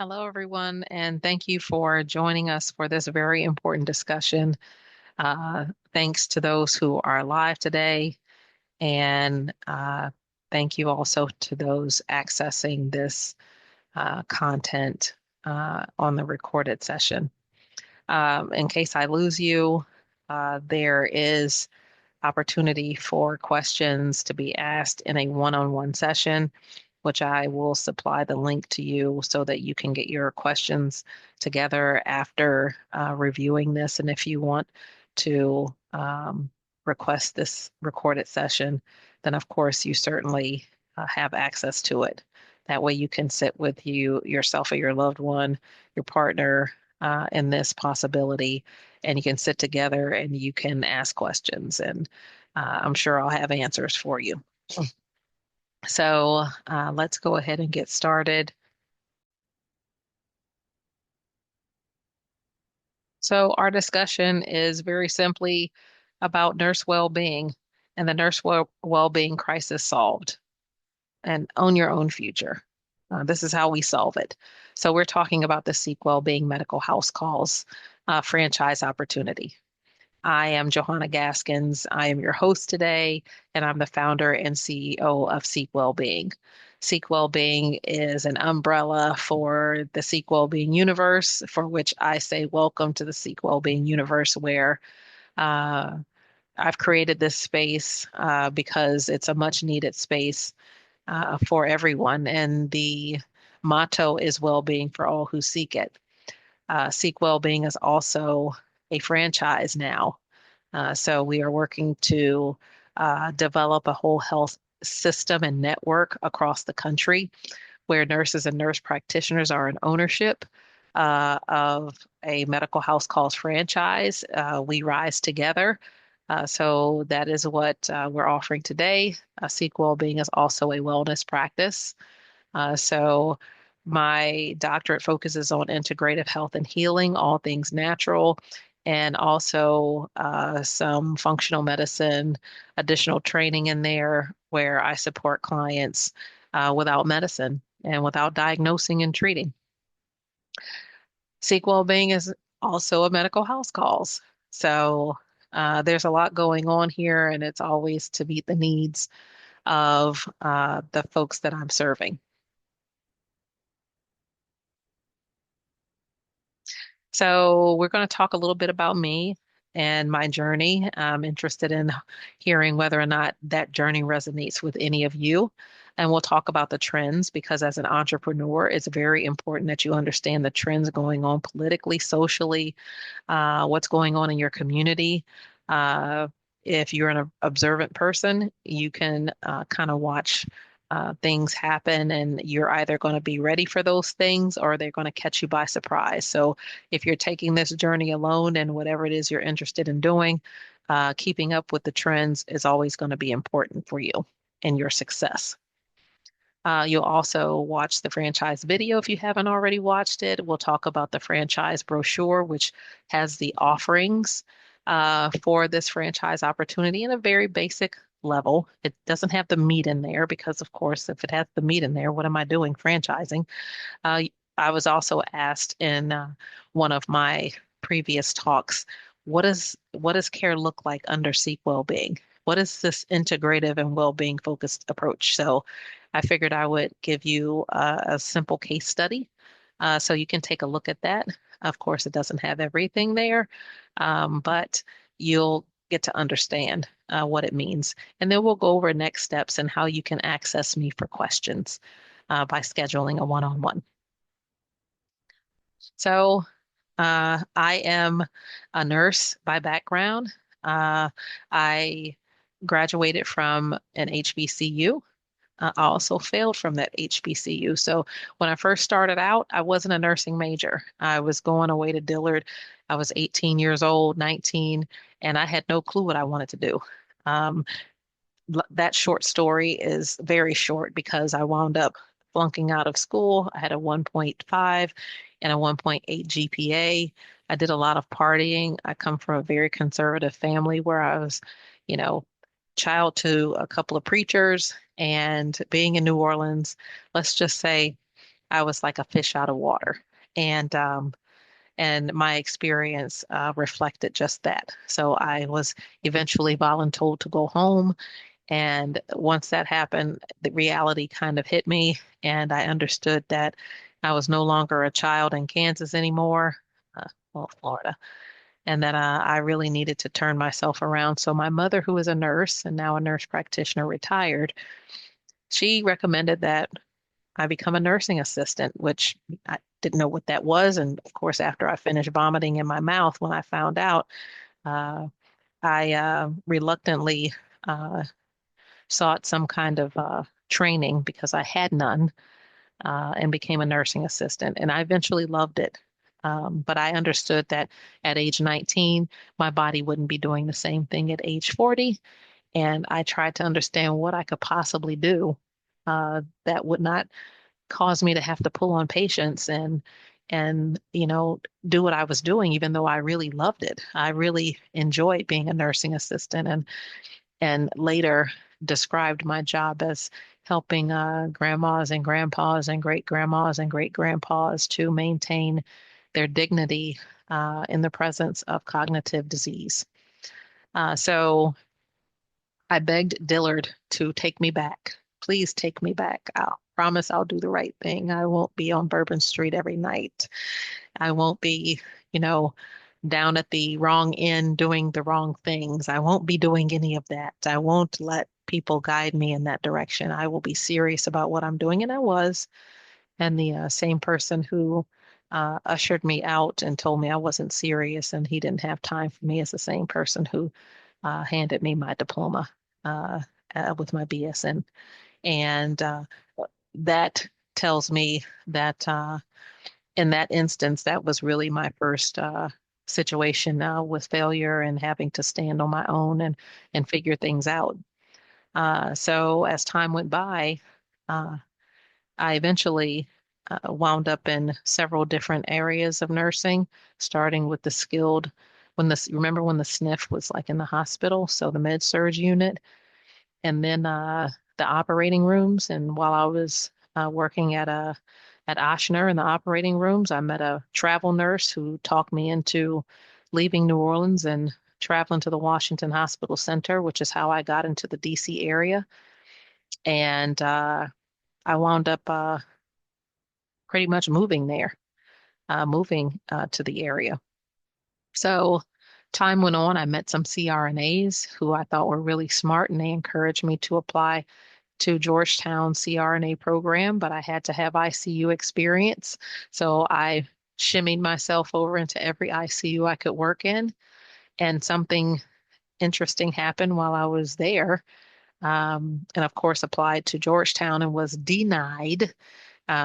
Hello, everyone, and thank you for joining us for this very important discussion. Uh, Thanks to those who are live today, and thank you also to those accessing this content on the recorded session. In case I lose you, there is opportunity for questions to be asked in a one-on-one session, which I will supply the link to you so that you can get your questions together after reviewing this. And if you want to request this recorded session, then of course you certainly have access to it. That way you can sit with yourself or your loved one, your partner, in this possibility, and you can sit together and you can ask questions. And I'm sure I'll have answers for you. So let's go ahead and get started. So our discussion is very simply about nurse well-being and the nurse well-being crisis solved and own your own future. This is how we solve it. So we're talking about the Seek Wellbeing Medical House Calls franchise opportunity. I am Johanna Gaskins. I am your host today, and I'm the founder and CEO of Seek Wellbeing. Seek Wellbeing is an umbrella for the Seek Wellbeing universe, for which I say welcome to the Seek Wellbeing universe, where uh, I've created this space because it's a much needed space for everyone. And the motto is well-being for all who seek it. Seek Wellbeing is also a franchise now. So we are working to develop a whole health system and network across the country where nurses and nurse practitioners are in ownership of a medical house calls franchise. We rise together. So that is what we're offering today. Seek Wellbeing is also a wellness practice. So my doctorate focuses on integrative health and healing, all things natural, and also some functional medicine, additional training in there where I support clients without medicine and without diagnosing and treating. Seek Wellbeing is also a medical house calls. So there's a lot going on here, and it's always to meet the needs of the folks that I'm serving. So we're going to talk a little bit about me and my journey. I'm interested in hearing whether or not that journey resonates with any of you. And we'll talk about the trends because as an entrepreneur, it's very important that you understand the trends going on politically, socially, what's going on in your community. Uh, if you're an observant person, you can kind of watch things happen, and you're either going to be ready for those things or they're going to catch you by surprise. So if you're taking this journey alone and whatever it is you're interested in doing, keeping up with the trends is always going to be important for you and your success. You'll also watch the franchise video if you haven't already watched it. We'll talk about the franchise brochure, which has the offerings for this franchise opportunity in a very basic level. It doesn't have the meat in there because, of course, if it has the meat in there, what am I doing franchising? Uh, I was also asked in one of my previous talks, what does care look like under Seek Wellbeing? What is this integrative and well-being focused approach? So I figured I would give you a simple case study so you can take a look at that. Of course, it doesn't have everything there, but you'll get to understand what it means. And then we'll go over next steps and how you can access me for questions by scheduling a one-on-one. So I am a nurse by background. I graduated from an HBCU. I also failed from that HBCU. So when I first started out, I wasn't a nursing major. I was going away to Dillard. I was 18 years old, 19, and I had no clue what I wanted to do. Um, that short story is very short because I wound up flunking out of school. I had a 1.5 and a 1.8 GPA. I did a lot of partying. I come from a very conservative family where I was, you know, child to a couple of preachers and being in New Orleans, let's just say I was like a fish out of water. And and my experience reflected just that. So I was eventually voluntold to go home. And once that happened, the reality kind of hit me, and I understood that I was no longer a child in Kansas anymore, uh, well, Florida, and that I really needed to turn myself around. So my mother, who is a nurse and now a nurse practitioner, retired. She recommended that I become a nursing assistant, which I didn't know what that was. And of course, after I finished vomiting in my mouth when I found out, uh, I reluctantly uh, sought some kind of training because I had none, and became a nursing assistant. And I eventually loved it. But I understood that at age 19, my body wouldn't be doing the same thing at age 40. And I tried to understand what I could possibly do that would not cause me to have to pull on patience and do what I was doing, even though I really loved it. I really enjoyed being a nursing assistant, and later described my job as helping grandmas and grandpas and great grandmas and great grandpas to maintain their dignity in the presence of cognitive disease. So I begged Dillard to take me back. Please take me back. I'll promise I'll do the right thing. I won't be on Bourbon Street every night. I won't be, you know, down at the wrong end doing the wrong things. I won't be doing any of that. I won't let people guide me in that direction. I will be serious about what I'm doing. And I was. And the same person who ushered me out and told me I wasn't serious and he didn't have time for me is the same person who handed me my diploma uh, with my BSN. And that tells me that in that instance, that was really my first situation with failure and having to stand on my own and figure things out. So as time went by, uh, I eventually wound up in several different areas of nursing, starting with the skilled. Remember when the SNF was like in the hospital, so the med surg unit, and then the operating rooms. And while I was working at Ochsner in the operating rooms, I met a travel nurse who talked me into leaving New Orleans and traveling to the Washington Hospital Center, which is how I got into the DC area. And I wound up pretty much moving there, moving to the area. So time went on. I met some CRNAs who I thought were really smart, and they encouraged me to apply to Georgetown CRNA program, but I had to have ICU experience. So I shimmied myself over into every ICU I could work in. And something interesting happened while I was there. And of course, applied to Georgetown and was denied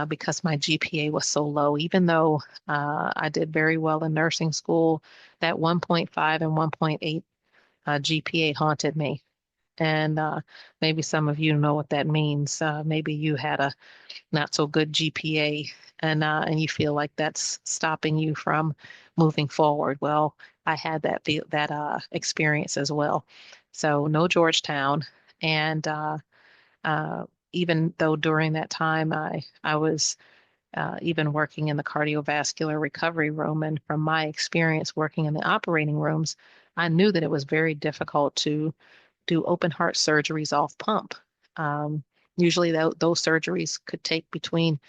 because my GPA was so low. Even though I did very well in nursing school, that 1.5 and 1.8 GPA haunted me. And maybe some of you know what that means. Maybe you had a not so good GPA, and you feel like that's stopping you from moving forward. Well, I had that experience as well. So no Georgetown, and uh, even though during that time I was even working in the cardiovascular recovery room, and from my experience working in the operating rooms, I knew that it was very difficult to do open heart surgeries off pump. Um, Usually those surgeries could take between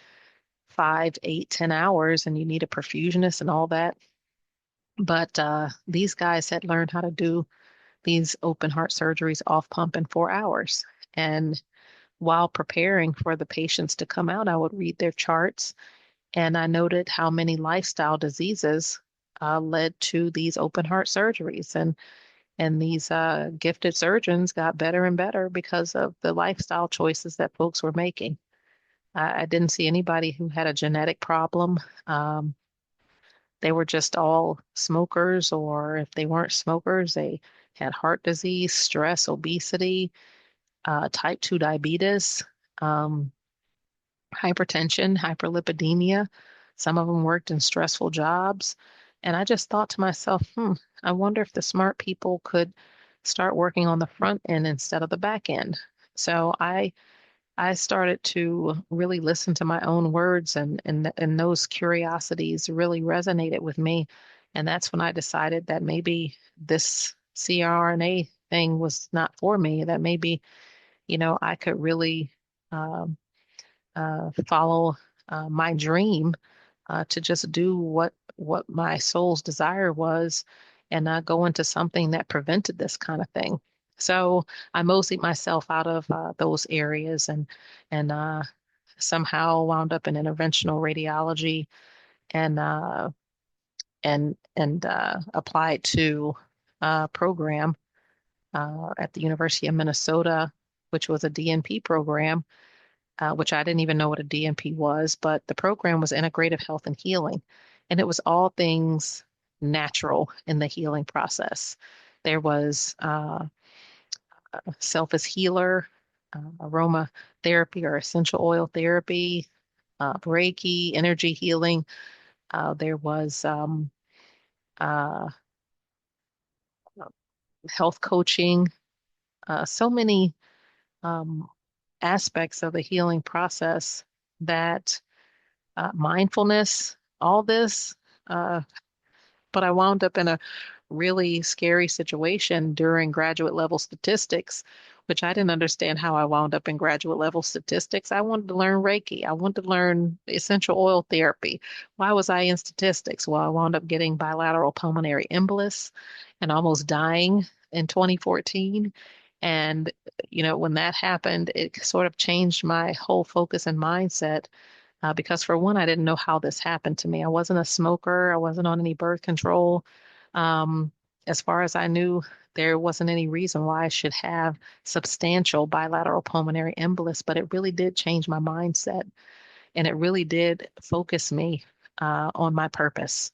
5, 8, 10 hours, and you need a perfusionist and all that. But these guys had learned how to do these open heart surgeries off pump in 4 hours. And while preparing for the patients to come out, I would read their charts, and I noted how many lifestyle diseases led to these open heart surgeries. And these gifted surgeons got better and better because of the lifestyle choices that folks were making. I didn't see anybody who had a genetic problem. Um, they were just all smokers, or if they weren't smokers, they had heart disease, stress, obesity, type 2 diabetes, um, hypertension, hyperlipidemia. Some of them worked in stressful jobs. And I just thought to myself, I wonder if the smart people could start working on the front end instead of the back end. So I I started to really listen to my own words and those curiosities really resonated with me. And that's when I decided that maybe this CRNA thing was not for me, that maybe, I could really um, follow my dream to just do what my soul's desire was and not go into something that prevented this kind of thing. So I moseyed myself out of those areas and somehow wound up in interventional radiology and applied to a program at the University of Minnesota, which was a DNP program, which I didn't even know what a DNP was, but the program was Integrative Health and Healing, and it was all things natural in the healing process. There was self as healer, aroma therapy or essential oil therapy, Reiki, energy healing. There was uh, health coaching, so many um, aspects of the healing process that mindfulness, all this. Uh, but I wound up in a really scary situation during graduate level statistics, which I didn't understand how I wound up in graduate level statistics. I wanted to learn Reiki. I wanted to learn essential oil therapy. Why was I in statistics? Well, I wound up getting bilateral pulmonary embolus and almost dying in 2014. And, when that happened, it sort of changed my whole focus and mindset because for one, I didn't know how this happened to me. I wasn't a smoker. I wasn't on any birth control. Um, as far as I knew, there wasn't any reason why I should have substantial bilateral pulmonary embolus, but it really did change my mindset and it really did focus me on my purpose.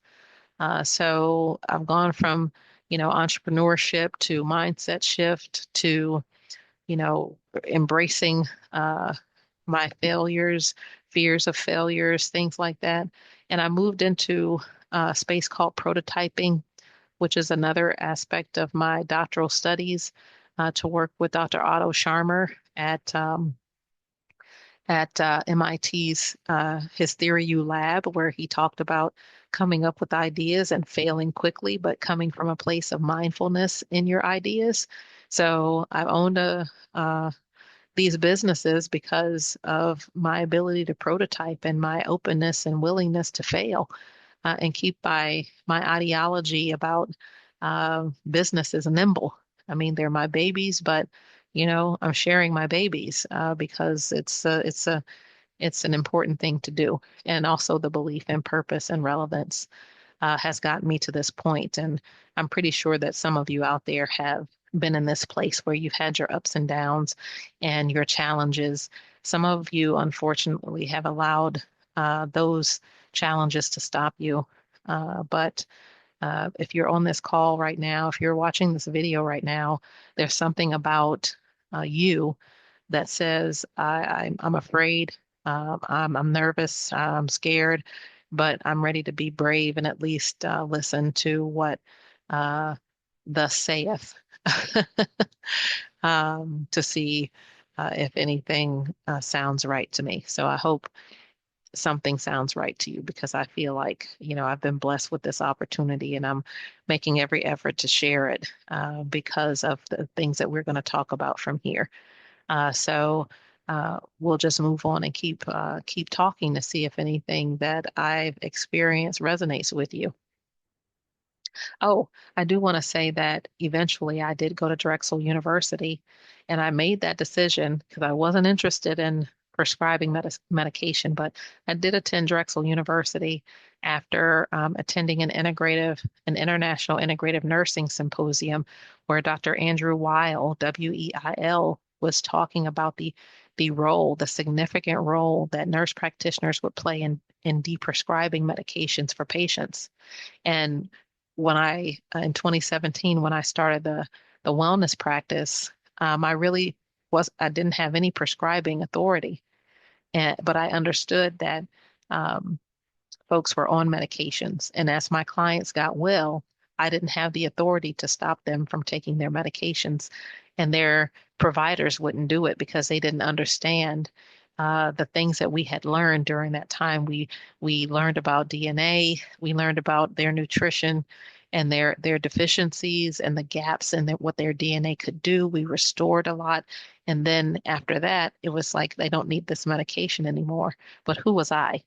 So I've gone from, entrepreneurship to mindset shift to embracing my failures, fears of failures, things like that. And I moved into a space called prototyping, which is another aspect of my doctoral studies, to work with Dr. Otto Scharmer at MIT's his Theory U lab, where he talked about coming up with ideas and failing quickly, but coming from a place of mindfulness in your ideas. So I've owned these businesses because of my ability to prototype and my openness and willingness to fail and keep my ideology about business is nimble. I mean, they're my babies, but I'm sharing my babies because it's an important thing to do, and also the belief in purpose and relevance has gotten me to this point. And I'm pretty sure that some of you out there have been in this place where you've had your ups and downs and your challenges. Some of you, unfortunately, have allowed those challenges to stop you. But if you're on this call right now, if you're watching this video right now, there's something about you that says, I'm afraid, I'm nervous, I'm scared, but I'm ready to be brave and at least listen to what uh, thus saith to see if anything sounds right to me. So I hope something sounds right to you because I feel like, I've been blessed with this opportunity and I'm making every effort to share it because of the things that we're going to talk about from here. So we'll just move on and keep talking to see if anything that I've experienced resonates with you. Oh, I do want to say that eventually I did go to Drexel University and I made that decision because I wasn't interested in prescribing medication, but I did attend Drexel University after attending an international integrative nursing symposium where Dr. Andrew Weil, Weil, was talking about the significant role that nurse practitioners would play in deprescribing medications for patients. And in 2017, when I started the wellness practice, I didn't have any prescribing authority, but I understood that um, folks were on medications. And as my clients got well, I didn't have the authority to stop them from taking their medications. and their providers wouldn't do it because they didn't understand the things that we had learned during that time. We learned about DNA, we learned about their nutrition and their deficiencies and the gaps in what their DNA could do. We restored a lot. And then after that, it was like they don't need this medication anymore. But who was I?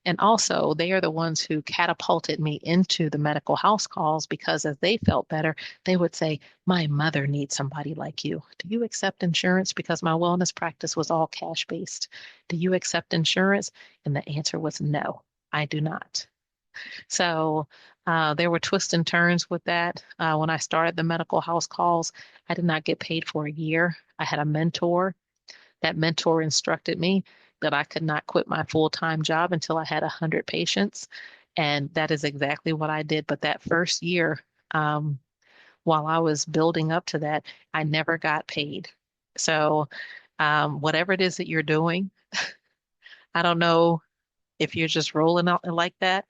And also, they are the ones who catapulted me into the medical house calls because as they felt better, they would say, my mother needs somebody like you. Do you accept insurance? Because my wellness practice was all cash based. Do you accept insurance? And the answer was no, I do not. So there were twists and turns with that. When I started the medical house calls, I did not get paid for a year. I had a mentor. That mentor instructed me that I could not quit my full-time job until I had 100 patients. And that is exactly what I did. But that first year, um, while I was building up to that, I never got paid. So whatever it is that you're doing, I don't know if you're just rolling out like that,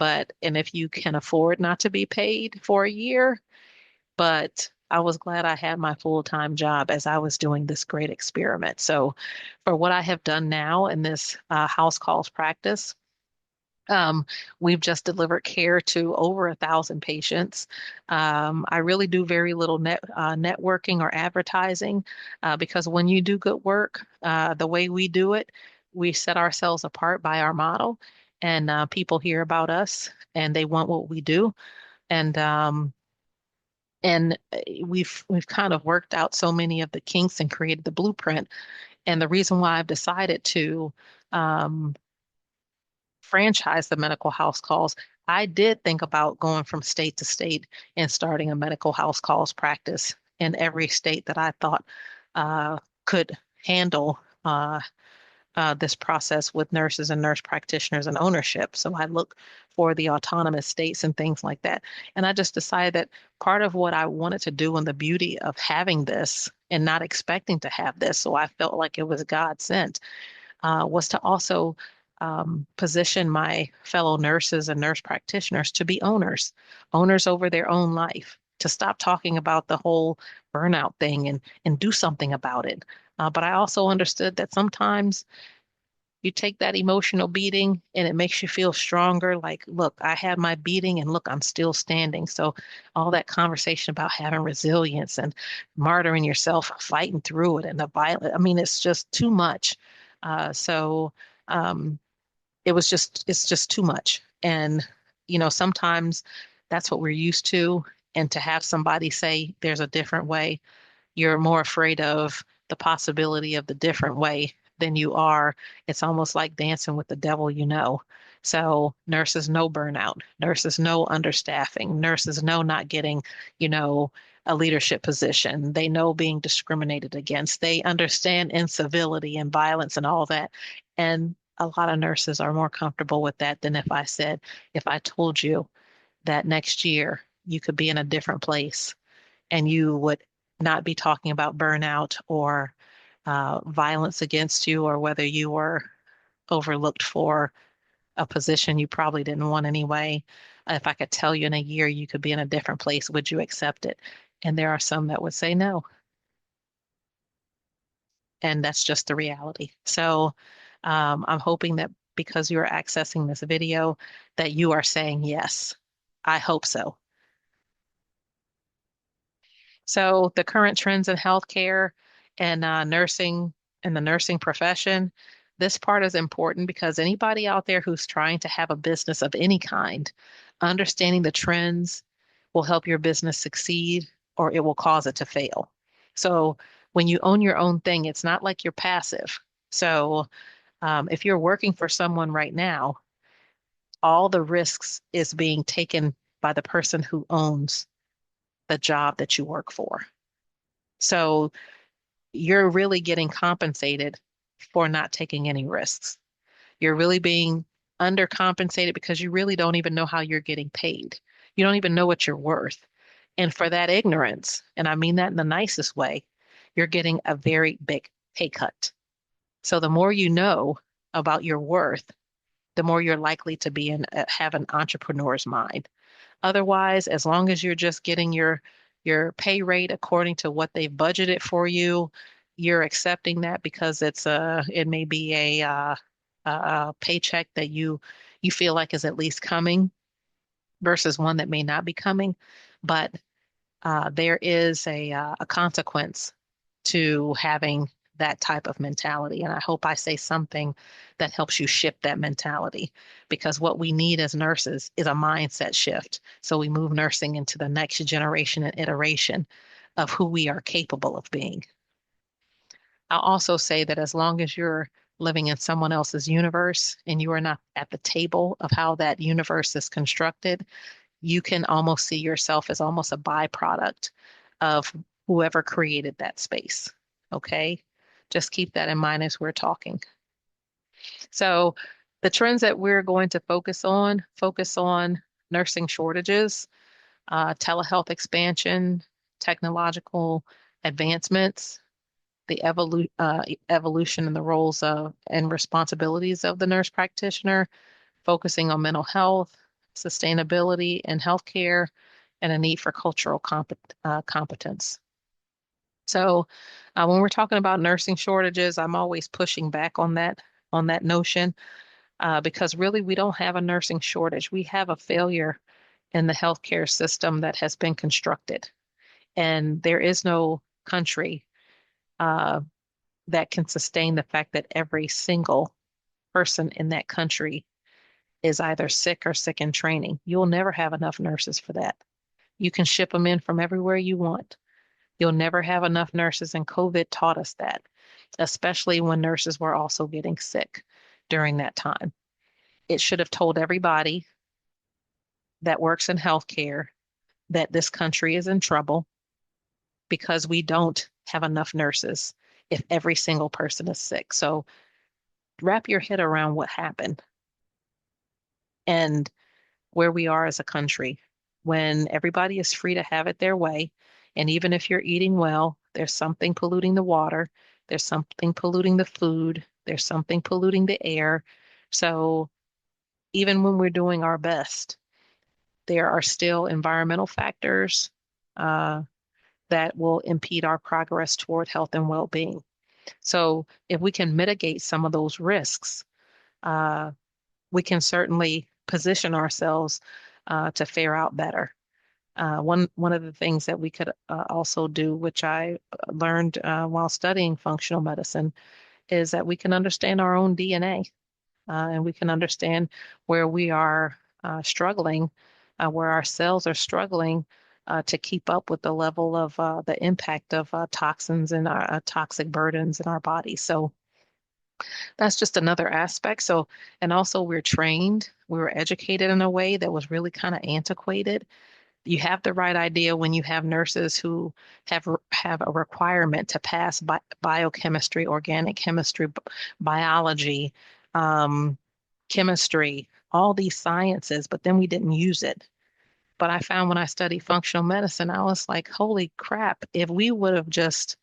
and if you can afford not to be paid for a year, but I was glad I had my full-time job as I was doing this great experiment. So, for what I have done now in this house calls practice, um, we've just delivered care to over 1,000 patients. I really do very little networking or advertising because when you do good work, the way we do it, we set ourselves apart by our model, and people hear about us and they want what we do. And we've kind of worked out so many of the kinks and created the blueprint. And the reason why I've decided to um, franchise the medical house calls, I did think about going from state to state and starting a medical house calls practice in every state that I thought could handle this process with nurses and nurse practitioners and ownership. So I look for the autonomous states and things like that. And I just decided that part of what I wanted to do and the beauty of having this and not expecting to have this, so I felt like it was God sent, was to also position my fellow nurses and nurse practitioners to be owners, owners over their own life, to stop talking about the whole burnout thing and do something about it. But I also understood that sometimes you take that emotional beating and it makes you feel stronger. Like, look, I had my beating and look, I'm still standing. So, all that conversation about having resilience and martyring yourself, fighting through it, and the violence, I mean, it's just too much. So, um, it's just too much. And, sometimes that's what we're used to. And to have somebody say there's a different way, you're more afraid of the possibility of the different way than you are. It's almost like dancing with the devil. So nurses know burnout, nurses know understaffing, nurses know not getting, you know, a leadership position. They know being discriminated against. They understand incivility and violence and all that. And a lot of nurses are more comfortable with that than if I told you that next year you could be in a different place and you would not be talking about burnout or violence against you, or whether you were overlooked for a position you probably didn't want anyway. If I could tell you in a year you could be in a different place, would you accept it? And there are some that would say no. And that's just the reality. So I'm hoping that because you are accessing this video, that you are saying yes. I hope so. So the current trends in healthcare and nursing and the nursing profession, this part is important because anybody out there who's trying to have a business of any kind, understanding the trends will help your business succeed or it will cause it to fail. So when you own your own thing, it's not like you're passive. So if you're working for someone right now, all the risks is being taken by the person who owns the job that you work for. So you're really getting compensated for not taking any risks. You're really being undercompensated because you really don't even know how you're getting paid. You don't even know what you're worth. And for that ignorance, and I mean that in the nicest way, you're getting a very big pay cut. So the more you know about your worth, the more you're likely to have an entrepreneur's mind. Otherwise, as long as you're just getting your pay rate according to what they've budgeted for you. You're accepting that because it may be a paycheck that you feel like is at least coming versus one that may not be coming. But there is a consequence to having that type of mentality. And I hope I say something that helps you shift that mentality because what we need as nurses is a mindset shift. So we move nursing into the next generation and iteration of who we are capable of being. I'll also say that as long as you're living in someone else's universe and you are not at the table of how that universe is constructed, you can almost see yourself as almost a byproduct of whoever created that space. Okay? Just keep that in mind as we're talking. So, the trends that we're going to focus on nursing shortages, telehealth expansion, technological advancements, the evolution in the roles of and responsibilities of the nurse practitioner, focusing on mental health, sustainability in healthcare, and a need for cultural competence. So, when we're talking about nursing shortages, I'm always pushing back on that notion because really we don't have a nursing shortage. We have a failure in the healthcare system that has been constructed, and there is no country uh, that can sustain the fact that every single person in that country is either sick or sick in training. You'll never have enough nurses for that. You can ship them in from everywhere you want. You'll never have enough nurses, and COVID taught us that, especially when nurses were also getting sick during that time. It should have told everybody that works in healthcare that this country is in trouble because we don't have enough nurses if every single person is sick. So wrap your head around what happened and where we are as a country when everybody is free to have it their way. And even if you're eating well, there's something polluting the water, there's something polluting the food, there's something polluting the air. So even when we're doing our best, there are still environmental factors uh, that will impede our progress toward health and well-being. So if we can mitigate some of those risks, uh, we can certainly position ourselves to fare out better. One of the things that we could also do, which I learned while studying functional medicine, is that we can understand our own DNA and we can understand where we are struggling, where our cells are struggling to keep up with the level of the impact of toxins and our toxic burdens in our body. So that's just another aspect. So, and also we were educated in a way that was really kind of antiquated. You have the right idea when you have nurses who have a requirement to pass biochemistry, organic chemistry, biology, um, chemistry, all these sciences, but then we didn't use it. But I found when I studied functional medicine, I was like, holy crap, if we would have just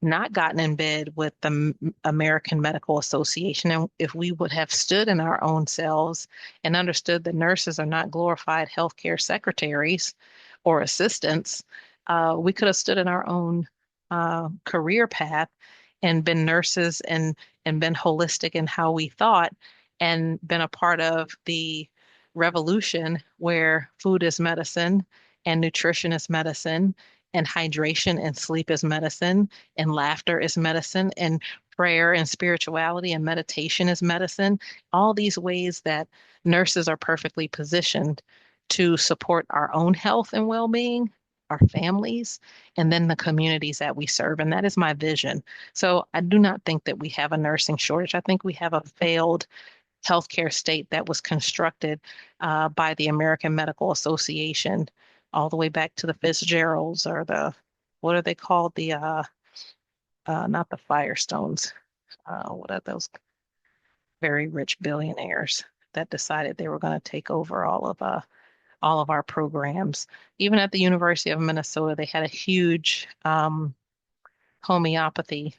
not gotten in bed with the American Medical Association, and if we would have stood in our own selves and understood that nurses are not glorified healthcare secretaries or assistants, we could have stood in our own career path and been nurses and been holistic in how we thought and been a part of the revolution where food is medicine and nutrition is medicine and hydration and sleep is medicine and laughter is medicine and prayer and spirituality and meditation is medicine. All these ways that nurses are perfectly positioned to support our own health and well-being, our families, and then the communities that we serve. And that is my vision. So I do not think that we have a nursing shortage. I think we have a failed healthcare state that was constructed by the American Medical Association all the way back to the Fitzgeralds or what are they called? Not the Firestones. What are those very rich billionaires that decided they were going to take over all of our programs? Even at the University of Minnesota, they had a huge homeopathy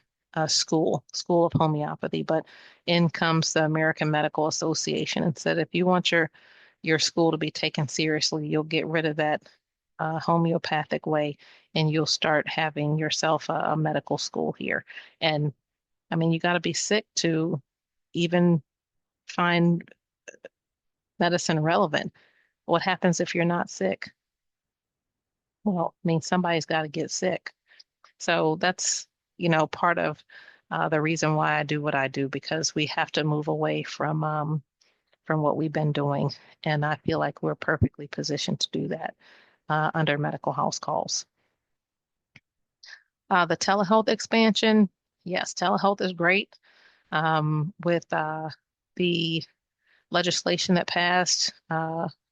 school of homeopathy, but in comes the American Medical Association and said, if you want your school to be taken seriously, you'll get rid of that homeopathic way, and you'll start having yourself a medical school here. And I mean, you got to be sick to even find medicine relevant. What happens if you're not sick? Well, I mean, somebody's got to get sick. So that's, part of the reason why I do what I do, because we have to move away from what we've been doing. And I feel like we're perfectly positioned to do that under medical house calls. The telehealth expansion, yes, telehealth is great. With the legislation that passed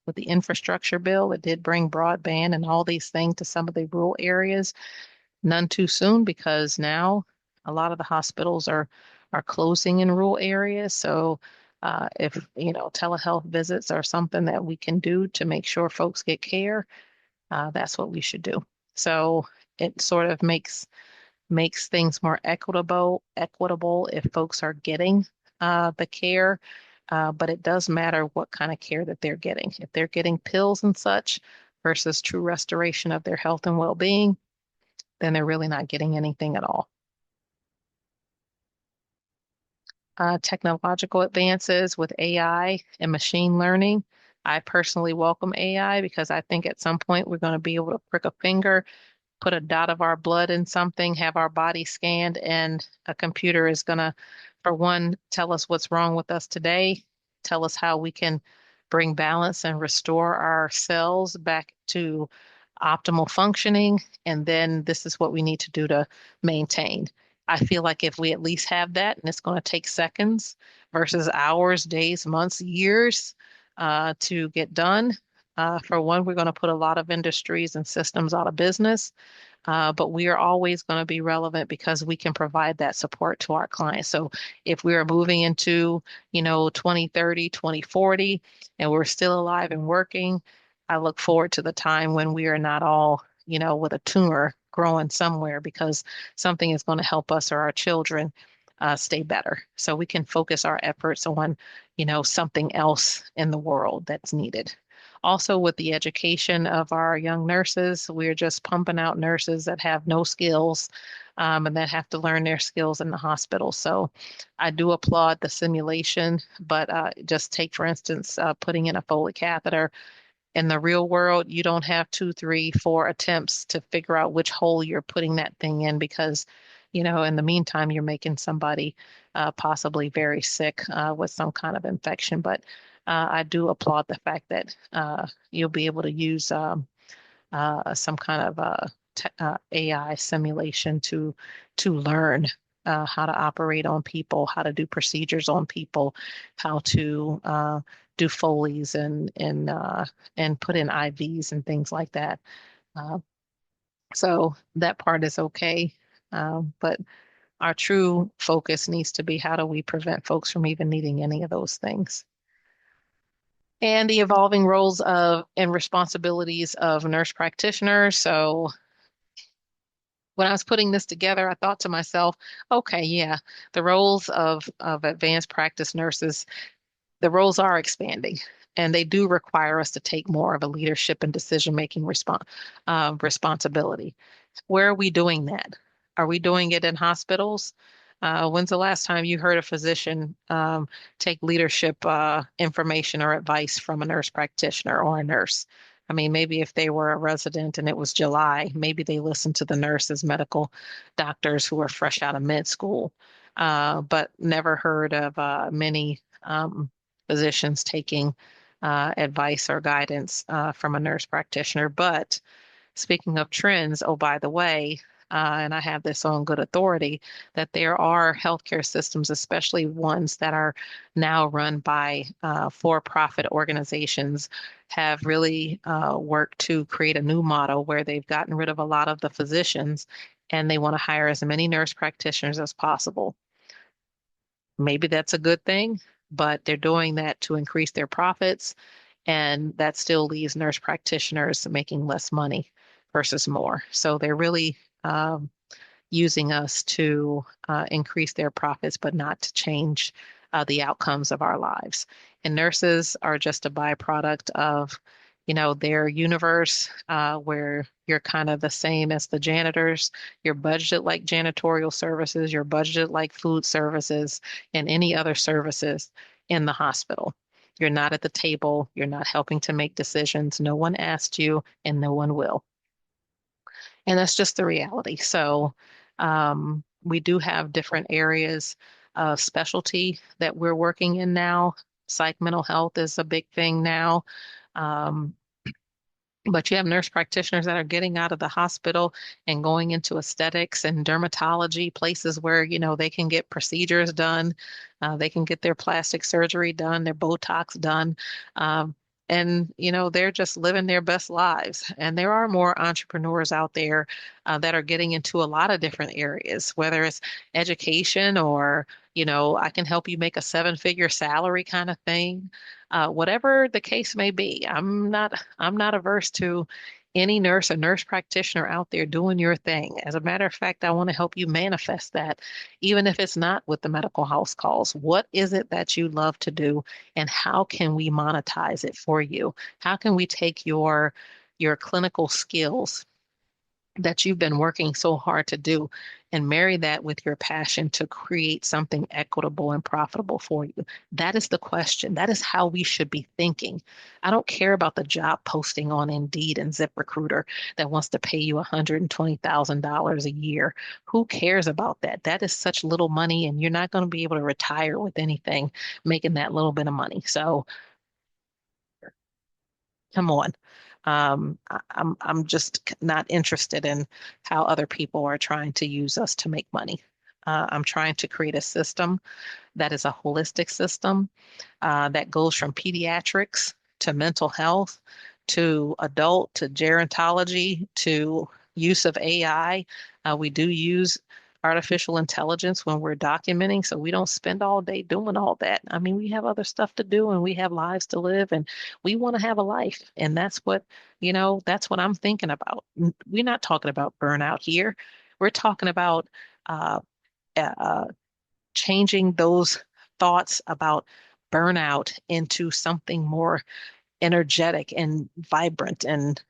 with the infrastructure bill, it did bring broadband and all these things to some of the rural areas. None too soon, because now a lot of the hospitals are closing in rural areas. So if telehealth visits are something that we can do to make sure folks get care, that's what we should do. So it sort of makes things more equitable if folks are getting the care. But it does matter what kind of care that they're getting. If they're getting pills and such versus true restoration of their health and well-being, then they're really not getting anything at all. Technological advances with AI and machine learning. I personally welcome AI because I think at some point we're going to be able to prick a finger, put a dot of our blood in something, have our body scanned, and a computer is going to, for one, tell us what's wrong with us today, tell us how we can bring balance and restore our cells back to optimal functioning, and then this is what we need to do to maintain. I feel like if we at least have that, and it's going to take seconds versus hours, days, months, years to get done. For one, we're going to put a lot of industries and systems out of business. But we are always going to be relevant because we can provide that support to our clients. So if we are moving into, 2030, 2040, and we're still alive and working, I look forward to the time when we are not all, with a tumor growing somewhere, because something is going to help us or our children stay better. So we can focus our efforts on, something else in the world that's needed. Also, with the education of our young nurses, we're just pumping out nurses that have no skills and that have to learn their skills in the hospital. So I do applaud the simulation, but just take, for instance, putting in a Foley catheter. In the real world, you don't have two, three, four attempts to figure out which hole you're putting that thing in, because, in the meantime, you're making somebody possibly very sick with some kind of infection. But I do applaud the fact that you'll be able to use some kind of AI simulation to learn how to operate on people, how to do procedures on people, how to do Foley's and put in IVs and things like that. Uh, so that part is okay. But our true focus needs to be, how do we prevent folks from even needing any of those things? And the evolving roles of and responsibilities of nurse practitioners. So when I was putting this together, I thought to myself, okay, yeah, the roles of advanced practice nurses, the roles are expanding, and they do require us to take more of a leadership and decision-making responsibility. Where are we doing that? Are we doing it in hospitals? When's the last time you heard a physician take leadership information or advice from a nurse practitioner or a nurse? I mean, maybe if they were a resident and it was July, maybe they listened to the nurses, medical doctors who are fresh out of med school, but never heard of many physicians taking advice or guidance from a nurse practitioner. But speaking of trends, oh, by the way, and I have this on good authority, that there are healthcare systems, especially ones that are now run by for-profit organizations, have really worked to create a new model where they've gotten rid of a lot of the physicians and they want to hire as many nurse practitioners as possible. Maybe that's a good thing, but they're doing that to increase their profits, and that still leaves nurse practitioners making less money versus more. So they're really using us to increase their profits, but not to change the outcomes of our lives. And nurses are just a byproduct of, their universe where you're kind of the same as the janitors. You're budgeted like janitorial services, you're budgeted like food services and any other services in the hospital. You're not at the table, you're not helping to make decisions. No one asked you, and no one will. And that's just the reality. So we do have different areas of specialty that we're working in now. Psych mental health is a big thing now. Um, but you have nurse practitioners that are getting out of the hospital and going into aesthetics and dermatology, places where, they can get procedures done, they can get their plastic surgery done, their Botox done. Um, and, they're just living their best lives. And there are more entrepreneurs out there that are getting into a lot of different areas, whether it's education or, I can help you make a seven-figure salary kind of thing. Whatever the case may be, I'm not averse to any nurse or nurse practitioner out there doing your thing. As a matter of fact, I want to help you manifest that, even if it's not with the medical house calls. What is it that you love to do, and how can we monetize it for you? How can we take your clinical skills that you've been working so hard to do and marry that with your passion to create something equitable and profitable for you? That is the question. That is how we should be thinking. I don't care about the job posting on Indeed and ZipRecruiter that wants to pay you $120,000 a year. Who cares about that? That is such little money, and you're not going to be able to retire with anything making that little bit of money. So come on. I'm just not interested in how other people are trying to use us to make money. I'm trying to create a system that is a holistic system that goes from pediatrics to mental health to adult to gerontology to use of AI. We do use artificial intelligence when we're documenting, so we don't spend all day doing all that. I mean, we have other stuff to do and we have lives to live, and we want to have a life. And that's what I'm thinking about. We're not talking about burnout here. We're talking about uh, uh, changing those thoughts about burnout into something more energetic and vibrant and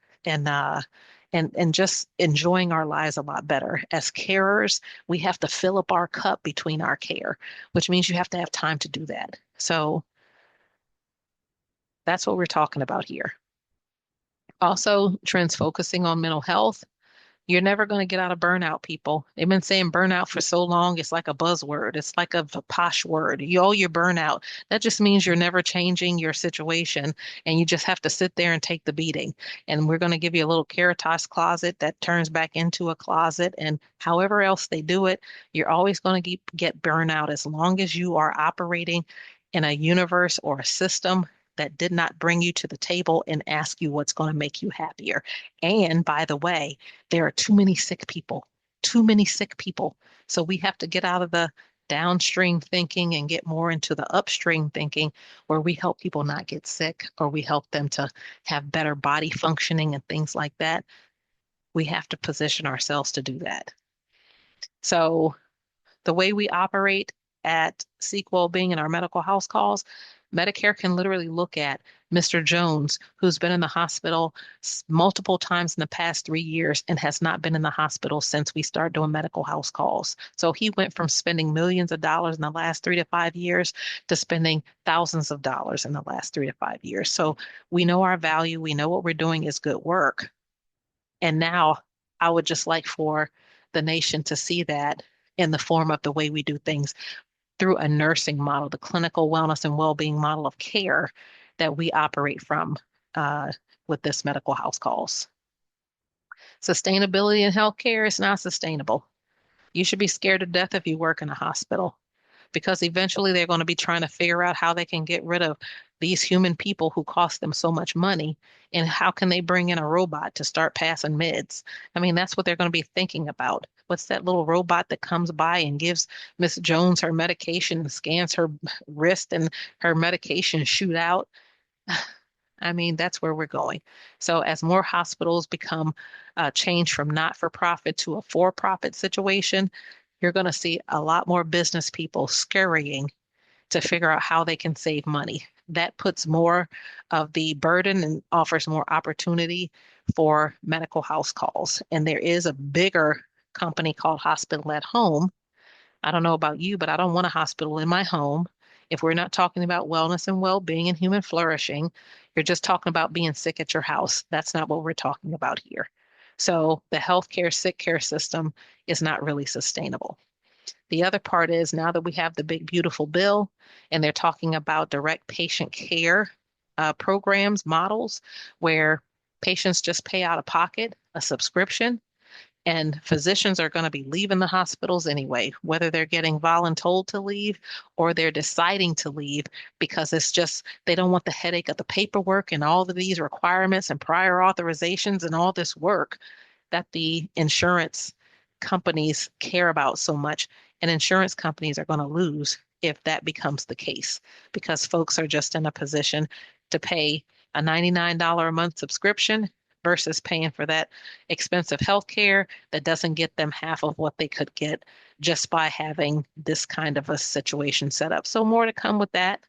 and just enjoying our lives a lot better. As carers, we have to fill up our cup between our care, which means you have to have time to do that. So that's what we're talking about here. Also, trends focusing on mental health. You're never going to get out of burnout, people. They've been saying burnout for so long, it's like a buzzword. It's like a posh word. You're burnout. That just means you're never changing your situation and you just have to sit there and take the beating. And we're going to give you a little Caritas closet that turns back into a closet. And however else they do it, you're always going to get burnout as long as you are operating in a universe or a system that did not bring you to the table and ask you what's going to make you happier. And by the way, there are too many sick people, too many sick people. So we have to get out of the downstream thinking and get more into the upstream thinking where we help people not get sick or we help them to have better body functioning and things like that. We have to position ourselves to do that. So the way we operate at Seek Wellbeing in our medical house calls, Medicare can literally look at Mr. Jones, who's been in the hospital multiple times in the past 3 years and has not been in the hospital since we started doing medical house calls. So he went from spending millions of dollars in the last 3 to 5 years to spending thousands of dollars in the last 3 to 5 years. So we know our value. We know what we're doing is good work. And now I would just like for the nation to see that in the form of the way we do things through a nursing model, the clinical wellness and well-being model of care that we operate from uh, with this medical house calls. Sustainability in healthcare is not sustainable. You should be scared to death if you work in a hospital because eventually they're going to be trying to figure out how they can get rid of these human people who cost them so much money and how can they bring in a robot to start passing meds. I mean, that's what they're going to be thinking about. What's that little robot that comes by and gives Miss Jones her medication and scans her wrist and her medication shoot out? I mean, that's where we're going. So as more hospitals become changed from not-for-profit to a for-profit situation, you're going to see a lot more business people scurrying to figure out how they can save money. that puts more of the burden and offers more opportunity for medical house calls. And there is a bigger company called Hospital at Home. I don't know about you, but I don't want a hospital in my home. If we're not talking about wellness and well-being and human flourishing, you're just talking about being sick at your house. That's not what we're talking about here. So the healthcare sick care system is not really sustainable. The other part is now that we have the big, beautiful bill and they're talking about direct patient care programs, models where patients just pay out of pocket a subscription and physicians are going to be leaving the hospitals anyway, whether they're getting voluntold to leave or they're deciding to leave because it's just they don't want the headache of the paperwork and all of these requirements and prior authorizations and all this work that the insurance companies care about so much. And insurance companies are going to lose if that becomes the case because folks are just in a position to pay a $99 a month subscription versus paying for that expensive health care that doesn't get them half of what they could get just by having this kind of a situation set up. So more to come with that.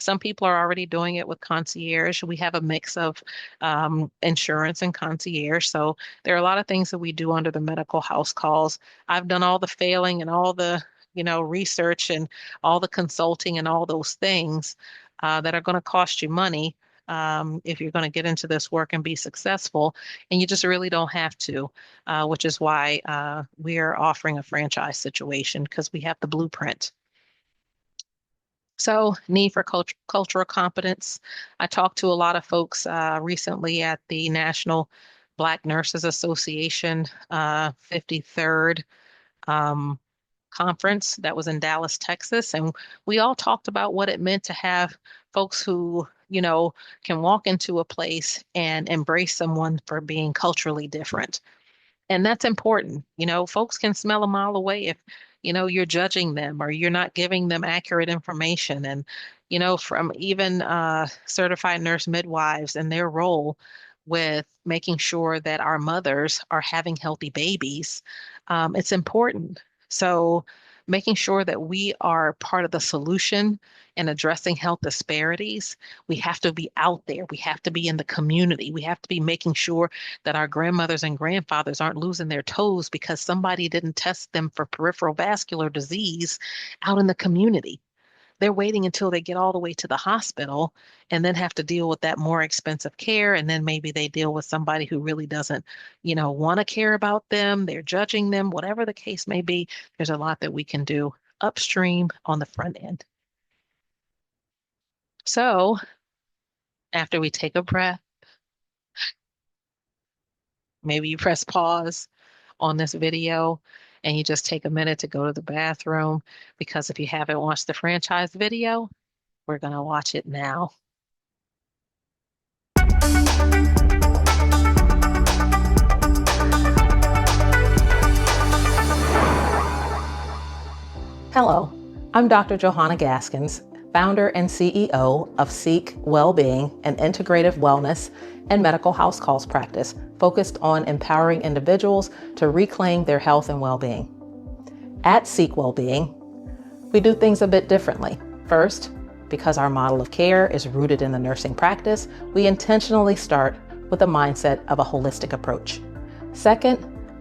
Some people are already doing it with concierge. We have a mix of insurance and concierge. So there are a lot of things that we do under the medical house calls. I've done all the failing and all the, research and all the consulting and all those things that are going to cost you money if you're going to get into this work and be successful. And you just really don't have to, which is why we are offering a franchise situation because we have the blueprint. So, need for cultural competence. I talked to a lot of folks recently at the National Black Nurses Association 53rd conference that was in Dallas, Texas. And we all talked about what it meant to have folks who, can walk into a place and embrace someone for being culturally different. And that's important. Folks can smell a mile away if, you're judging them or you're not giving them accurate information. And, from even certified nurse midwives and their role with making sure that our mothers are having healthy babies, it's important. So making sure that we are part of the solution in addressing health disparities, we have to be out there. We have to be in the community. We have to be making sure that our grandmothers and grandfathers aren't losing their toes because somebody didn't test them for peripheral vascular disease out in the community. They're waiting until they get all the way to the hospital and then have to deal with that more expensive care. And then maybe they deal with somebody who really doesn't, want to care about them. They're judging them, whatever the case may be. There's a lot that we can do upstream on the front end. So after we take a breath, maybe you press pause on this video and you just take a minute to go to the bathroom because if you haven't watched the franchise video, we're going to watch it now. Hello, I'm Dr. Johanna Gaskins, founder and CEO of Seek Wellbeing, an integrative wellness and medical house calls practice focused on empowering individuals to reclaim their health and well-being. At Seek Wellbeing, we do things a bit differently. First, because our model of care is rooted in the nursing practice, we intentionally start with a mindset of a holistic approach. Second,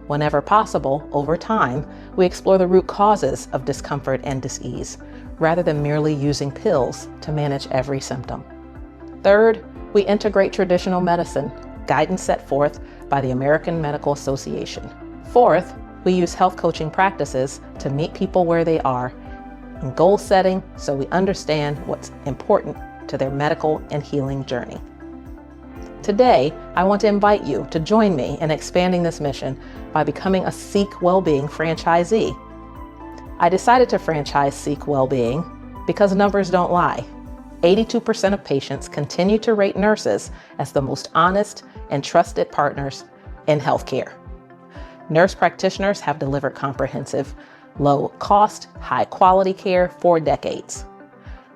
whenever possible, over time, we explore the root causes of discomfort and dis-ease, rather than merely using pills to manage every symptom. Third, we integrate traditional medicine, guidance set forth by the American Medical Association. Fourth, we use health coaching practices to meet people where they are in goal setting so we understand what's important to their medical and healing journey. Today, I want to invite you to join me in expanding this mission by becoming a Seek Wellbeing franchisee. I decided to franchise Seek Wellbeing because numbers don't lie. 82% of patients continue to rate nurses as the most honest and trusted partners in healthcare. Nurse practitioners have delivered comprehensive, low-cost, high-quality care for decades.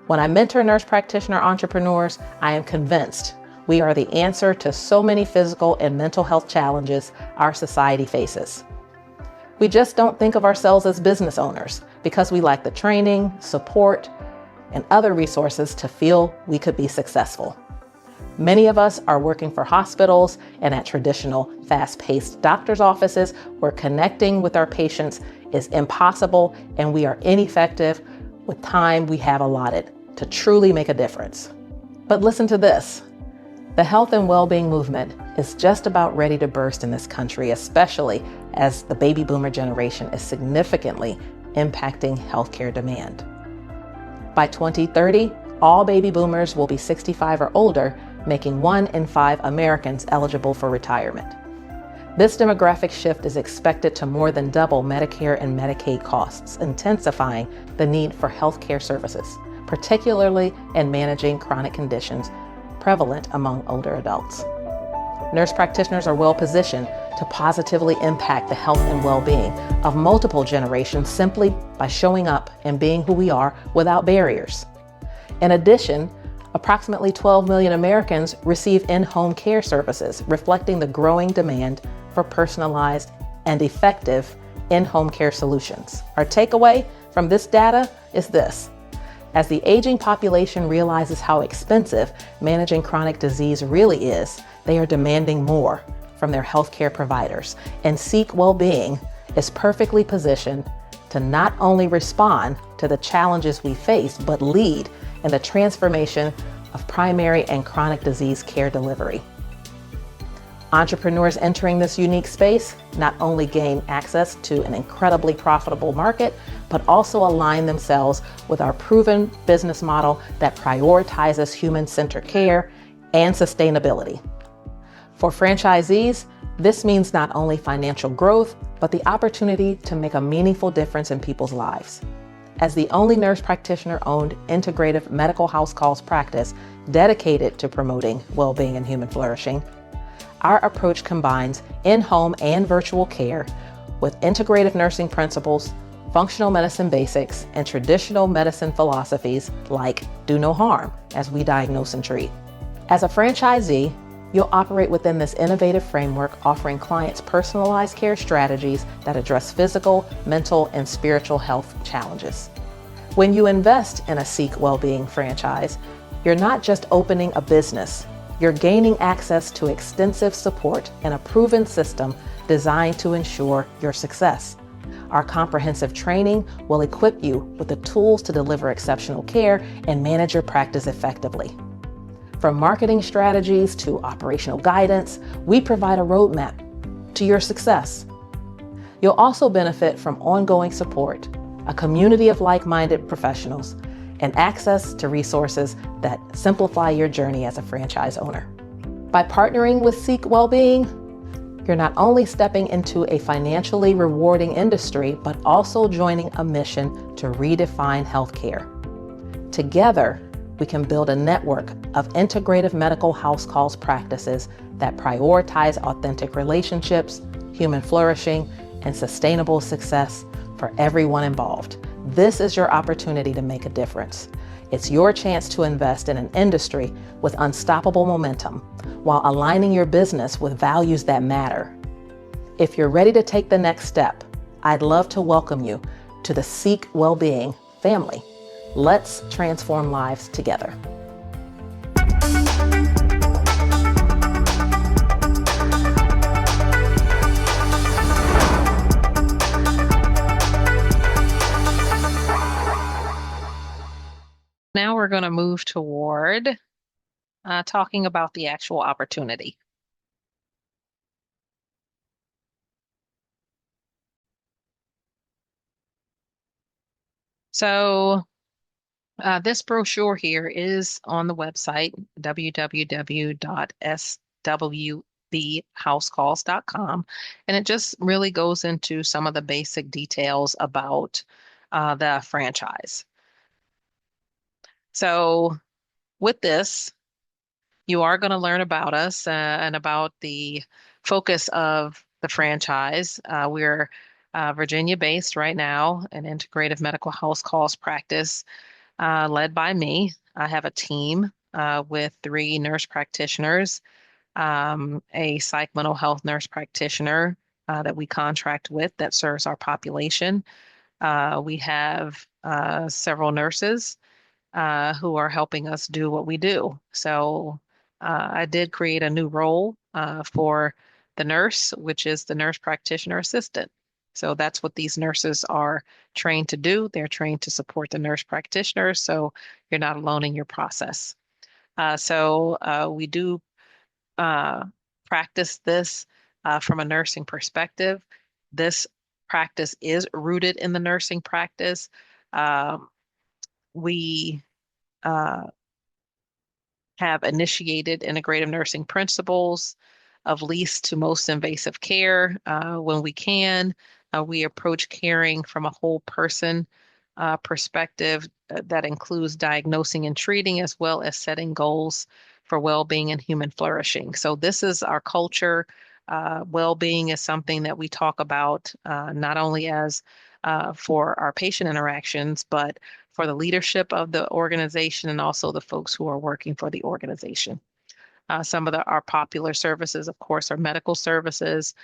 When I mentor nurse practitioner entrepreneurs, I am convinced we are the answer to so many physical and mental health challenges our society faces. We just don't think of ourselves as business owners because we lack the training, support, and other resources to feel we could be successful. Many of us are working for hospitals and at traditional fast-paced doctor's offices where connecting with our patients is impossible and we are ineffective with time we have allotted to truly make a difference. But listen to this. The health and well-being movement is just about ready to burst in this country, especially as the baby boomer generation is significantly impacting healthcare demand. By 2030, all baby boomers will be 65 or older, making 1 in 5 Americans eligible for retirement. This demographic shift is expected to more than double Medicare and Medicaid costs, intensifying the need for healthcare services, particularly in managing chronic conditions prevalent among older adults. Nurse practitioners are well positioned to positively impact the health and well-being of multiple generations simply by showing up and being who we are without barriers. In addition, approximately 12 million Americans receive in-home care services, reflecting the growing demand for personalized and effective in-home care solutions. Our takeaway from this data is this. As the aging population realizes how expensive managing chronic disease really is, they are demanding more from their healthcare providers, and Seek Wellbeing is perfectly positioned to not only respond to the challenges we face, but lead in the transformation of primary and chronic disease care delivery. Entrepreneurs entering this unique space not only gain access to an incredibly profitable market, but also align themselves with our proven business model that prioritizes human-centered care and sustainability. For franchisees, this means not only financial growth, but the opportunity to make a meaningful difference in people's lives. As the only nurse practitioner-owned integrative medical house calls practice dedicated to promoting well-being and human flourishing, our approach combines in-home and virtual care with integrative nursing principles, functional medicine basics, and traditional medicine philosophies like do no harm as we diagnose and treat. As a franchisee, you'll operate within this innovative framework, offering clients personalized care strategies that address physical, mental, and spiritual health challenges. When you invest in a Seek Wellbeing franchise, you're not just opening a business, you're gaining access to extensive support and a proven system designed to ensure your success. Our comprehensive training will equip you with the tools to deliver exceptional care and manage your practice effectively. From marketing strategies to operational guidance, we provide a roadmap to your success. You'll also benefit from ongoing support, a community of like-minded professionals, and access to resources that simplify your journey as a franchise owner. By partnering with Seek Wellbeing, you're not only stepping into a financially rewarding industry, but also joining a mission to redefine healthcare. Together, we can build a network of integrative medical house calls practices that prioritize authentic relationships, human flourishing, and sustainable success for everyone involved. This is your opportunity to make a difference. It's your chance to invest in an industry with unstoppable momentum while aligning your business with values that matter. If you're ready to take the next step, I'd love to welcome you to the Seek Wellbeing family. Let's transform lives together. Now we're going to move toward talking about the actual opportunity. So this brochure here is on the website, www.swbhousecalls.com, and it just really goes into some of the basic details about the franchise. So with this, you are going to learn about us and about the focus of the franchise. We're Virginia-based right now, an integrative medical house calls practice led by me. I have a team with 3 nurse practitioners, a psych mental health nurse practitioner that we contract with that serves our population. We have several nurses who are helping us do what we do. So I did create a new role for the nurse, which is the nurse practitioner assistant. So that's what these nurses are trained to do. They're trained to support the nurse practitioner, so you're not alone in your process. We do uh, practice this from a nursing perspective. This practice is rooted in the nursing practice. Um, we uh, have initiated integrative nursing principles of least to most invasive care. When we can, we approach caring from a whole person perspective that includes diagnosing and treating, as well as setting goals for well-being and human flourishing. So this is our culture. Well-being is something that we talk about not only as for our patient interactions, but for the leadership of the organization and also the folks who are working for the organization. Some of our popular services, of course, are medical services,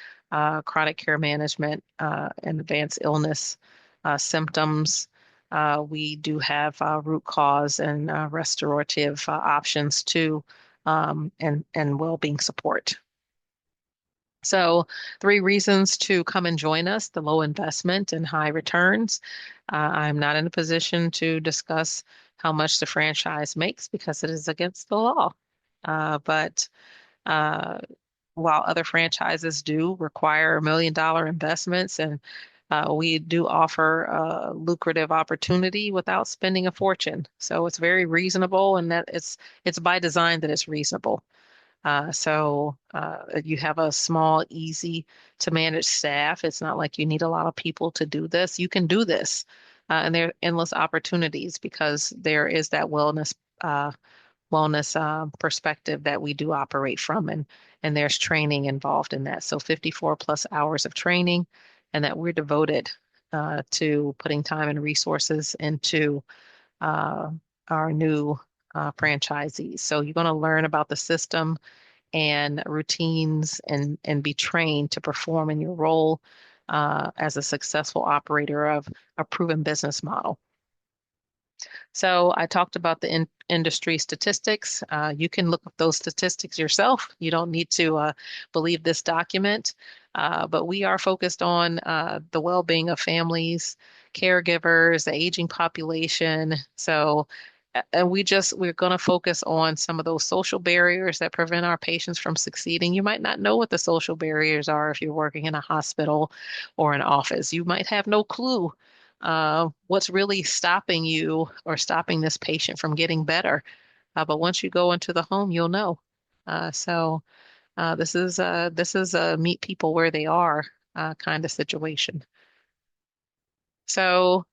chronic care management, and advanced illness symptoms. We do have root cause and restorative options too, and well-being support. So, three reasons to come and join us: the low investment and high returns. I'm not in a position to discuss how much the franchise makes because it is against the law. But uh, while other franchises do require $1 million investments, and we do offer a lucrative opportunity without spending a fortune. So it's very reasonable, and that it's by design that it's reasonable. You have a small, easy to manage staff. It's not like you need a lot of people to do this. You can do this. And there are endless opportunities because there is that wellness perspective that we do operate from, and there's training involved in that. So 54 plus hours of training, and that we're devoted to putting time and resources into uh, our new franchisees. So you're going to learn about the system and routines and be trained to perform in your role as a successful operator of a proven business model. So I talked about the industry statistics. You can look up those statistics yourself. You don't need to believe this document, but we are focused on the well-being of families, caregivers, the aging population. And we're going to focus on some of those social barriers that prevent our patients from succeeding. You might not know what the social barriers are if you're working in a hospital or an office. You might have no clue what's really stopping you or stopping this patient from getting better. But once you go into the home, you'll know. This is a meet people where they are kind of situation. So